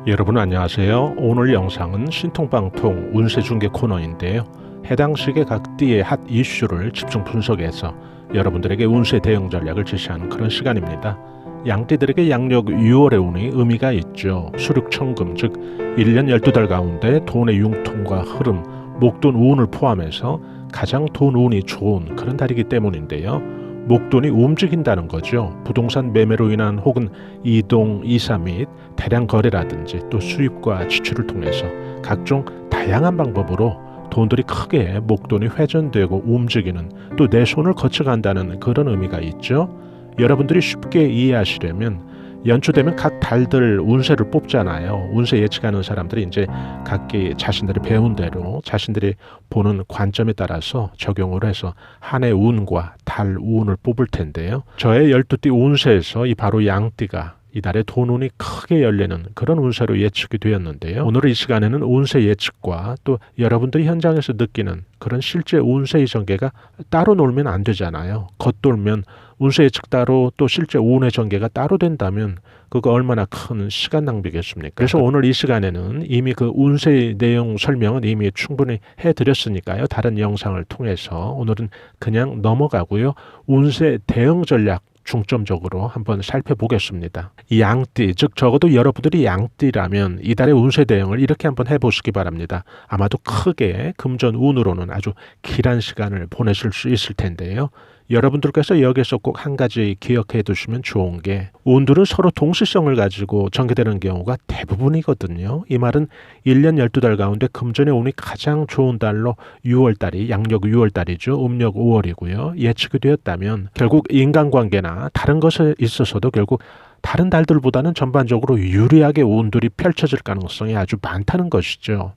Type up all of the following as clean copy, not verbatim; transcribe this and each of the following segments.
여러분 안녕하세요. 오늘 영상은 신통방통 운세중계 코너인데요. 해당 시기의 각 띠의 핫 이슈를 집중 분석해서 여러분들에게 운세 대응 전략을 제시하는 그런 시간입니다. 양띠들에게 양력 6월의 운이 의미가 있죠. 수륙천금, 즉 1년 12달 가운데 돈의 융통과 흐름, 목돈 운을 포함해서 가장 돈 운이 좋은 그런 달이기 때문인데요. 목돈이 움직인다는 거죠. 부동산 매매로 인한 혹은 이동, 이사 및 대량 거래라든지 또 수입과 지출을 통해서 각종 다양한 방법으로 돈들이 크게 목돈이 회전되고 움직이는, 또 내 손을 거쳐간다는 그런 의미가 있죠. 여러분들이 쉽게 이해하시려면 연초되면 각 달들 운세를 뽑잖아요. 운세 예측하는 사람들이 이제 각기 자신들이 배운 대로 자신들이 보는 관점에 따라서 적용을 해서 한 해 운과 달 운을 뽑을 텐데요. 저의 12띠 운세에서 이 바로 양띠가 이달에 돈 운이 크게 열리는 그런 운세로 예측이 되었는데요. 오늘 이 시간에는 운세 예측과 또 여러분들이 현장에서 느끼는 그런 실제 운세의 전개가 따로 놀면 안 되잖아요. 겉돌면 운세 예측 따로 또 실제 운의 전개가 따로 된다면 그거 얼마나 큰 시간 낭비겠습니까? 그래서 오늘 이 시간에는 이미 그 운세 내용 설명은 이미 충분히 해드렸으니까요. 다른 영상을 통해서 오늘은 그냥 넘어가고요. 운세 대응 전략 중점적으로 한번 살펴보겠습니다. 이 양띠, 즉 적어도 여러분들이 양띠라면 이달의 운세 대응을 이렇게 한번 해보시기 바랍니다. 아마도 크게 금전 운으로는 아주 길한 시간을 보내실 수 있을 텐데요. 여러분들께서 여기서 꼭 한 가지 기억해 두시면 좋은 게, 운들은 서로 동시성을 가지고 전개되는 경우가 대부분이거든요. 이 말은 1년 12달 가운데 금전의 운이 가장 좋은 달로 6월달이 양력 6월달이죠. 음력 5월이고요. 예측이 되었다면 결국 인간관계나 다른 것에 있어서도 결국 다른 달들보다는 전반적으로 유리하게 운들이 펼쳐질 가능성이 아주 많다는 것이죠.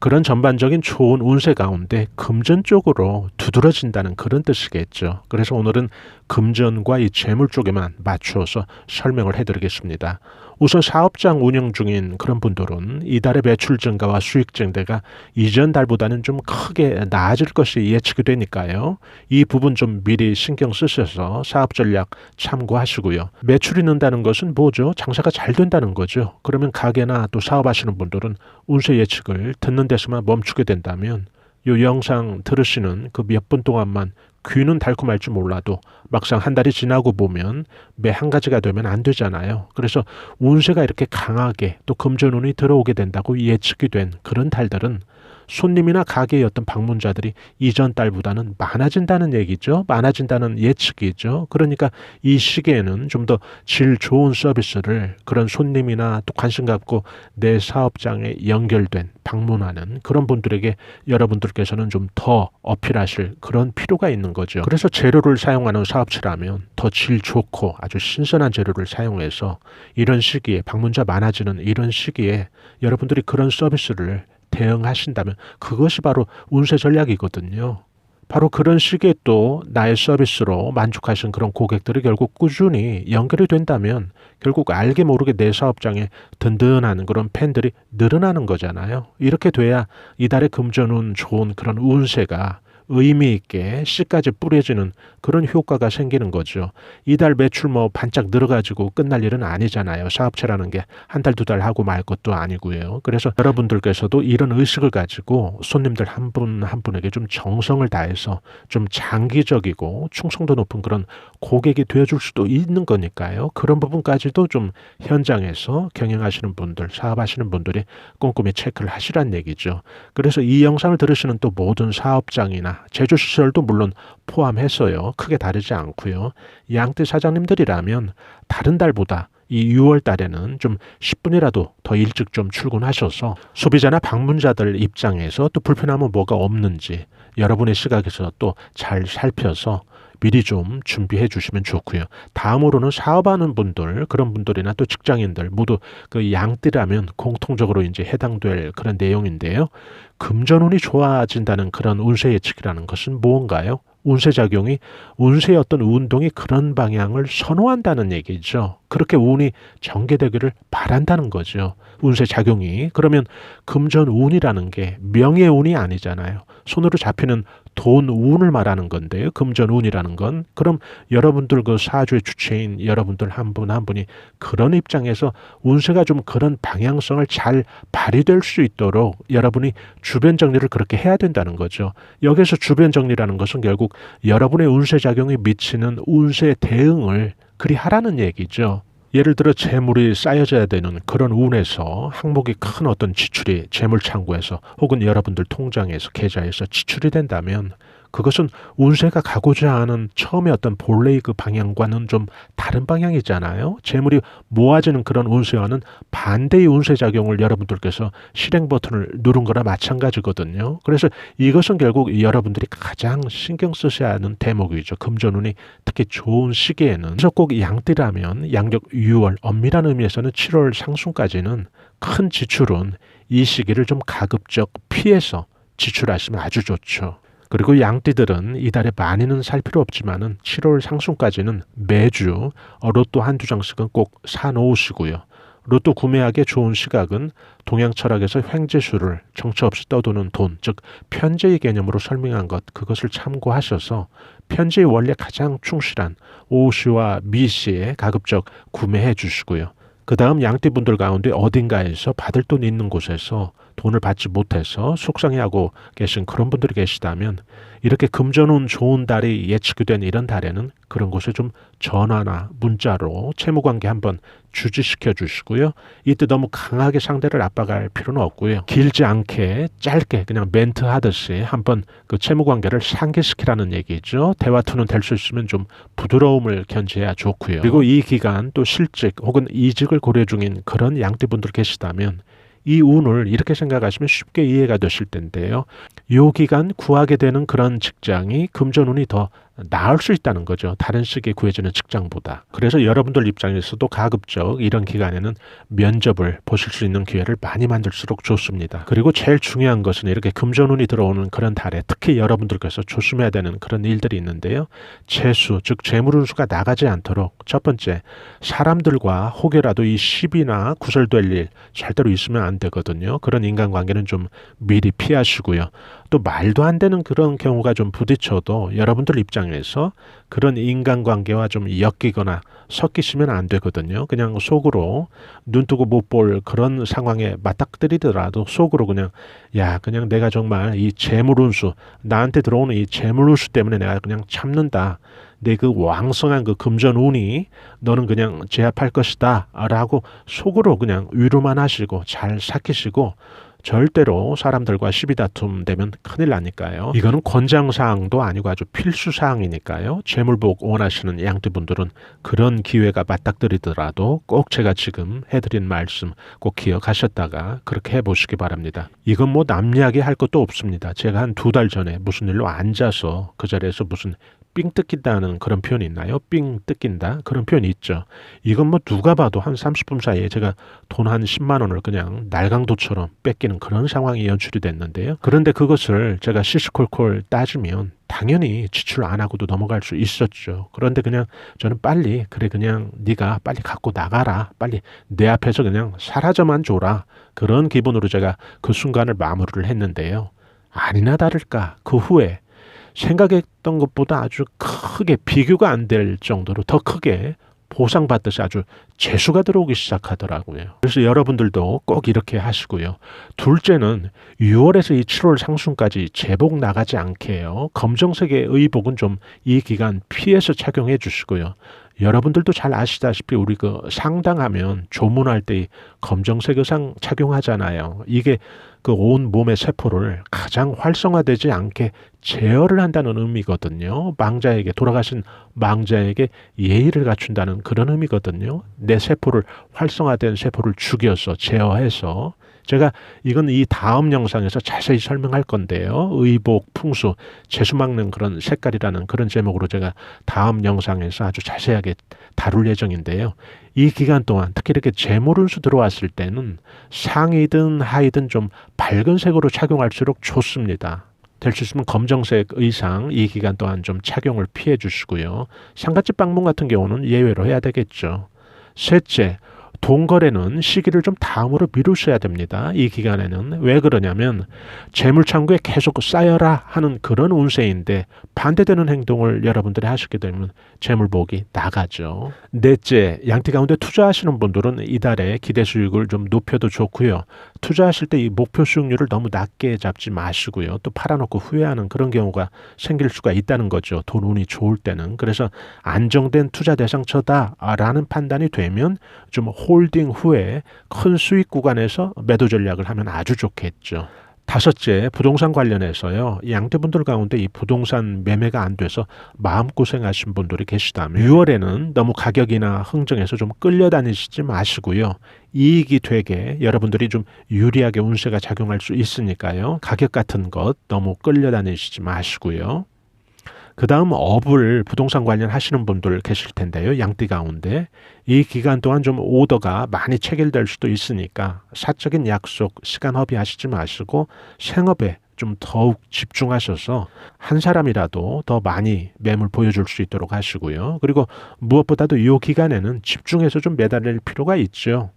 그런 전반적인 좋은 운세 가운데 금전 쪽으로 두드러진다는 그런 뜻이겠죠. 그래서 오늘은 금전과 이 재물 쪽에만 맞추어서 설명을 해드리겠습니다. 우선 사업장 운영 중인 그런 분들은 이달의 매출 증가와 수익 증대가 이전 달보다는 좀 크게 나아질 것이 예측이 되니까요. 이 부분 좀 미리 신경 쓰셔서 사업 전략 참고하시고요. 매출이 는다는 것은 뭐죠? 장사가 잘 된다는 거죠. 그러면 가게나 또 사업하시는 분들은 운세 예측을 듣는 데서만 멈추게 된다면 이 영상 들으시는 그 몇 분 동안만 귀는 달콤할지 몰라도 막상 한 달이 지나고 보면 매 한 가지가 되면 안 되잖아요. 그래서 운세가 이렇게 강하게 또 금전운이 들어오게 된다고 예측이 된 그런 달들은 손님이나 가게의 어떤 방문자들이 이전 달보다는 많아진다는 얘기죠. 많아진다는 예측이죠. 그러니까 이 시기에는 좀 더 질 좋은 서비스를 그런 손님이나 또 관심 갖고 내 사업장에 연결된 방문하는 그런 분들에게 여러분들께서는 좀 더 어필하실 그런 필요가 있는 거죠. 그래서 재료를 사용하는 사업체라면 더 질 좋고 아주 신선한 재료를 사용해서 이런 시기에 방문자 많아지는 이런 시기에 여러분들이 그런 서비스를 대응하신다면 그것이 바로 운세 전략이거든요. 바로 그런 시기에 또 나의 서비스로 만족하신 그런 고객들이 결국 꾸준히 연결이 된다면 결국 알게 모르게 내 사업장에 든든한 그런 팬들이 늘어나는 거잖아요. 이렇게 돼야 이달의 금전운 좋은 그런 운세가 의미 있게 씨까지 뿌려지는 그런 효과가 생기는 거죠. 이달 매출 반짝 늘어가지고 끝날 일은 아니잖아요. 사업체라는 게 한 달, 두 달 하고 말 것도 아니고요. 그래서 여러분들께서도 이런 의식을 가지고 손님들 한 분 한 분에게 좀 정성을 다해서 좀 장기적이고 충성도 높은 그런 고객이 되어줄 수도 있는 거니까요. 그런 부분까지도 좀 현장에서 경영하시는 분들, 사업하시는 분들이 꼼꼼히 체크를 하시란 얘기죠. 그래서 이 영상을 들으시는 또 모든 사업장이나 제조시설도 물론 포함해서요. 크게 다르지 않고요. 양떼 사장님들이라면 다른 달보다 이 6월 달에는 좀 10분이라도 더 일찍 좀 출근하셔서 소비자나 방문자들 입장에서 또 불편함은 뭐가 없는지 여러분의 시각에서 또 잘 살펴서 미리 좀 준비해 주시면 좋고요. 다음으로는 사업하는 분들, 그런 분들이나 또 직장인들 모두 그 양띠라면 공통적으로 이제 해당될 그런 내용인데요. 금전운이 좋아진다는 그런 운세 예측이라는 것은 무언가요? 운세작용이 운세의 어떤 운동이 그런 방향을 선호한다는 얘기죠. 그렇게 운이 전개되기를 바란다는 거죠. 운세작용이. 그러면 금전운이라는 게 명예운이 아니잖아요. 손으로 잡히는 돈 운을 말하는 건데요. 금전운이라는 건. 그럼 여러분들 그 사주의 주체인 여러분들 한 분 한 분이 그런 입장에서 운세가 좀 그런 방향성을 잘 발휘될 수 있도록 여러분이 주변 정리를 그렇게 해야 된다는 거죠. 여기서 주변 정리라는 것은 결국 여러분의 운세 작용이 미치는 운세 대응을 그리 하라는 얘기죠. 예를 들어 재물이 쌓여져야 되는 그런 운에서 항목이 큰 어떤 지출이 재물 창구에서 혹은 여러분들 통장에서 계좌에서 지출이 된다면 그것은 운세가 가고자 하는 처음에 어떤 본래의 그 방향과는 좀 다른 방향이잖아요. 재물이 모아지는 그런 운세와는 반대의 운세 작용을 여러분들께서 실행 버튼을 누른 거나 마찬가지거든요. 그래서 이것은 결국 여러분들이 가장 신경 쓰셔야 하는 대목이죠. 금전운이 특히 좋은 시기에는. 그래서 꼭 양띠라면 양력 6월, 엄밀한 의미에서는 7월 상순까지는 큰 지출은 이 시기를 좀 가급적 피해서 지출하시면 아주 좋죠. 그리고 양띠들은 이달에 많이는 살 필요 없지만은 7월 상순까지는 매주 로또 한두 장씩은 꼭 사놓으시고요. 로또 구매하기에 좋은 시각은 동양 철학에서 횡재수를 정처 없이 떠도는 돈, 즉 편재의 개념으로 설명한 것, 그것을 참고하셔서 편재의 원리에 가장 충실한 오시와 미시에 가급적 구매해 주시고요. 그 다음 양띠분들 가운데 어딘가에서 받을 돈 있는 곳에서 돈을 받지 못해서 속상해하고 계신 그런 분들이 계시다면 이렇게 금전운 좋은 달이 예측이 된 이런 달에는 그런 곳에 좀 전화나 문자로 채무관계 한번 주지시켜 주시고요. 이때 너무 강하게 상대를 압박할 필요는 없고요. 길지 않게 짧게 그냥 멘트 하듯이 한번 그 채무관계를 상기시키라는 얘기죠. 대화투는 될 수 있으면 좀 부드러움을 견지해야 좋고요. 그리고 이 기간 또 실직 혹은 이직을 고려 중인 그런 양띠분들 계시다면 이 운을 이렇게 생각하시면 쉽게 이해가 되실 텐데요. 이 기간 구하게 되는 그런 직장이 금전운이 더 나을 수 있다는 거죠. 다른 시기에 구해지는 직장보다. 그래서 여러분들 입장에서도 가급적 이런 기간에는 면접을 보실 수 있는 기회를 많이 만들수록 좋습니다. 그리고 제일 중요한 것은 이렇게 금전운이 들어오는 그런 달에 특히 여러분들께서 조심해야 되는 그런 일들이 있는데요. 재수, 즉 재물운수가 나가지 않도록 첫 번째, 사람들과 혹여라도 이 시비나 구설될 일 절대로 있으면 안 되거든요. 그런 인간관계는 좀 미리 피하시고요. 또 말도 안 되는 그런 경우가 좀 부딪혀도 여러분들 입장에서 그런 인간관계와 좀 엮이거나 섞이시면 안 되거든요. 그냥 속으로 눈 뜨고 못 볼 그런 상황에 맞닥뜨리더라도 속으로 그냥 그냥 내가 정말 이 재물운수, 나한테 들어오는 이 재물운수 때문에 내가 그냥 참는다. 내 그 왕성한 그 금전운이 너는 그냥 제압할 것이다 라고 속으로 그냥 위로만 하시고 잘 삭히시고 절대로 사람들과 시비다툼 되면 큰일 나니까요. 이거는 권장사항도 아니고 아주 필수사항이니까요. 재물복 원하시는 양띠분들은 그런 기회가 맞닥뜨리더라도 꼭 제가 지금 해드린 말씀 꼭 기억하셨다가 그렇게 해보시기 바랍니다. 이건 뭐 남 이야기 할 것도 없습니다. 제가 한 2달 전에 무슨 일로 앉아서 그 자리에서 무슨 삥 뜯긴다는 그런 표현이 있나요? 삥 뜯긴다? 그런 표현이 있죠. 이건 뭐 누가 봐도 한 30분 사이에 제가 돈 한 10만 원을 그냥 날강도처럼 뺏기는 그런 상황이 연출이 됐는데요. 그런데 그것을 제가 시시콜콜 따지면 당연히 지출 안 하고도 넘어갈 수 있었죠. 그런데 그냥 저는 빨리 그냥 네가 빨리 갖고 나가라. 빨리 내 앞에서 그냥 사라져만 줘라. 그런 기분으로 제가 그 순간을 마무리를 했는데요. 아니나 다를까 그 후에 생각했던 것보다 아주 크게 비교가 안 될 정도로 더 크게 보상받듯이 아주 재수가 들어오기 시작하더라고요. 그래서 여러분들도 꼭 이렇게 하시고요. 둘째는 6월에서 이 7월 상순까지 제복 나가지 않게 해요. 검정색의 의복은 좀 이 기간 피해서 착용해 주시고요. 여러분들도 잘 아시다시피 우리 그 상당하면 조문할 때 검정색 의상 착용하잖아요. 이게 그 온 몸의 세포를 가장 활성화되지 않게 제어를 한다는 의미거든요. 망자에게, 돌아가신 망자에게 예의를 갖춘다는 그런 의미거든요. 내 세포를, 활성화된 세포를 죽여서 제어해서, 제가 이건 이 다음 영상에서 자세히 설명할 건데요. 의복, 풍수, 재수 막는 그런 색깔이라는 그런 제목으로 제가 다음 영상에서 아주 자세하게 다룰 예정인데요. 이 기간 동안 특히 이렇게 재물운수 들어왔을 때는 상의든 하의든 좀 밝은 색으로 착용할수록 좋습니다. 될 수 있으면 검정색 의상 이 기간 동안 좀 착용을 피해 주시고요. 상갓집 방문 같은 경우는 예외로 해야 되겠죠. 셋째, 돈 거래는 시기를 좀 다음으로 미루셔야 됩니다. 이 기간에는. 왜 그러냐면 재물창고에 계속 쌓여라 하는 그런 운세인데 반대되는 행동을 여러분들이 하시게 되면 재물복이 나가죠. 넷째, 양띠 가운데 투자하시는 분들은 이달에 기대 수익을 좀 높여도 좋고요. 투자하실 때 이 목표 수익률을 너무 낮게 잡지 마시고요. 또 팔아놓고 후회하는 그런 경우가 생길 수가 있다는 거죠. 돈 운이 좋을 때는. 그래서 안정된 투자 대상처다라는 판단이 되면 좀 홀딩 후에 큰 수익 구간에서 매도 전략을 하면 아주 좋겠죠. 다섯째, 부동산 관련해서요. 양떼분들 가운데 이 부동산 매매가 안 돼서 마음고생하신 분들이 계시다면 6월에는 너무 가격이나 흥정에서 좀 끌려다니시지 마시고요. 이익이 되게 여러분들이 좀 유리하게 운세가 작용할 수 있으니까요. 가격 같은 것 너무 끌려다니시지 마시고요. 그 다음 업을 부동산 관련하시는 분들 계실 텐데요. 양띠 가운데 이 기간 동안 좀 오더가 많이 체결될 수도 있으니까 사적인 약속, 시간 허비하시지 마시고 생업에 좀 더욱 집중하셔서 한 사람이라도 더 많이 매물 보여줄 수 있도록 하시고요. 그리고 무엇보다도 이 기간에는 집중해서 좀 매달릴 필요가 있죠.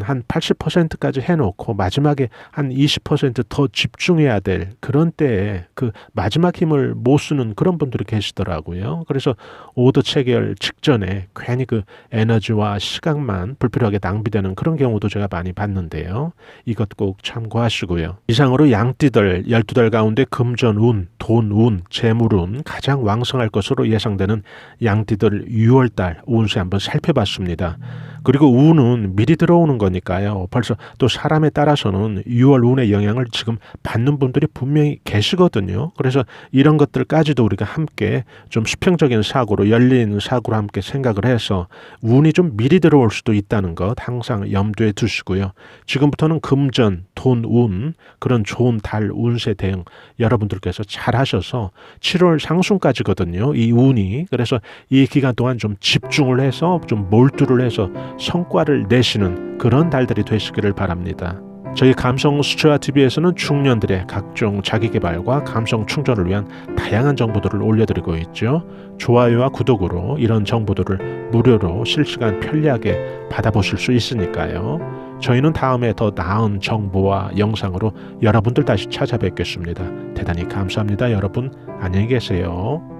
한 80%까지 해놓고 마지막에 한 20% 더 집중해야 될 그런 때에 그 마지막 힘을 못 쓰는 그런 분들이 계시더라고요. 그래서 오더 체결 직전에 괜히 그 에너지와 시간만 불필요하게 낭비되는 그런 경우도 제가 많이 봤는데요. 이것 꼭 참고하시고요. 이상으로 양띠들 12달 가운데 금전운, 돈운, 재물운 가장 왕성할 것으로 예상되는 양띠들 6월달 운세 한번 살펴봤습니다. 그리고 운은 미리 들어오는 거니까요. 벌써 또 사람에 따라서는 6월 운의 영향을 지금 받는 분들이 분명히 계시거든요. 그래서 이런 것들까지도 우리가 함께 좀 수평적인 사고로 열린 사고로 함께 생각을 해서 운이 좀 미리 들어올 수도 있다는 것 항상 염두에 두시고요. 지금부터는 금전, 돈, 운 그런 좋은 달 운세 대응 여러분들께서 잘 하셔서 7월 상순까지거든요. 이 운이. 그래서 이 기간 동안 좀 집중을 해서 좀 몰두를 해서 성과를 내시는 그런 달들이 되시기를 바랍니다. 저희 감성 수채화 TV에서는 중년들의 각종 자기계발과 감성 충전을 위한 다양한 정보들을 올려드리고 있죠. 좋아요와 구독으로 이런 정보들을 무료로 실시간 편리하게 받아보실 수 있으니까요. 저희는 다음에 더 나은 정보와 영상으로 여러분들 다시 찾아뵙겠습니다. 대단히 감사합니다. 여러분 안녕히 계세요.